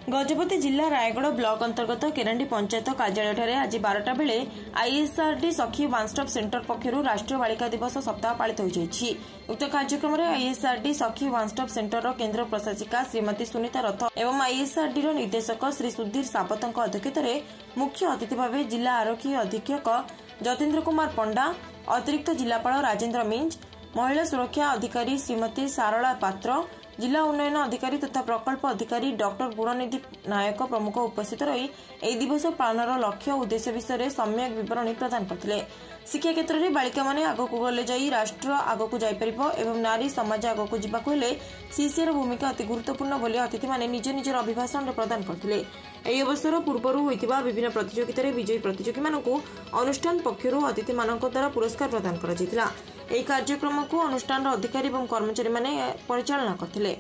गजपति जिला रायगढ़ ब्लॉक अंतर्गत केरांडी पंचायत कार्यालय आज 12टा बेले आईएसआरडी सखी वन स्टॉप सेंटर पक्षर राष्ट्रीय बालिका दिवस सप्ताह पालित होइछि। उक्त कार्यक्रम में आईएसआरडी सखी वन स्टॉप सेंटर केन्द्र प्रशासिका श्रीमती सुनीता रथ एवं आईएसआरडी निर्देशक श्री सुधीर सावत अध्यक्षतार मुख्य अतिथि भाव जिला आरक्षी अधीक्षक जतेन्द्र कुमार पंडा, अतिरिक्त जिलापाल राजेन्द्र मिंज, महिला सुरक्षा अधिकारी श्रीमती सारला पात्र, जिला उन्नयन अधिकारी तथा प्रकल्प अधिकारी डॉक्टर गुणनिधि नायक प्रमुख उपस्थित रही ଏହି दिवस पालनर लक्ष्य और उद्देश्य विषय सम्यक विवरणी प्रदान करथिले। शिक्षा क्षेत्र में बालिका माने आगकू गले जाई राष्ट्र आगकू जाई परिबो एवं नारी समाज आगकू जिबाकू हेले सीसीआर भूमिका अति गुरुत्वपूर्ण बोली अतिथि माने निज निजर अभिभाषण प्रदान करथिले। ଏହି ଅବସର ପୂର୍ବରୁ ହୋଇଥିବା ବିଭିନ୍ନ ପ୍ରତିଯୋଗିତାରେ ବିଜୟୀ ପ୍ରତିଯୋଗୀମାନଙ୍କୁ ଅନୁଷ୍ଠାନ ପକ୍ଷରୁ ଅତିଥିମାନଙ୍କ ଦ୍ୱାରା ପୁରସ୍କାର ପ୍ରଦାନ କରାଯାଇଥିଲା। ଏହି କାର୍ଯ୍ୟକ୍ରମକୁ ଅନୁଷ୍ଠାନର ଅଧିକାରୀ ଏବଂ କର୍ମଚାରୀମାନେ ପରିଚାଳନା କରିଥିଲେ।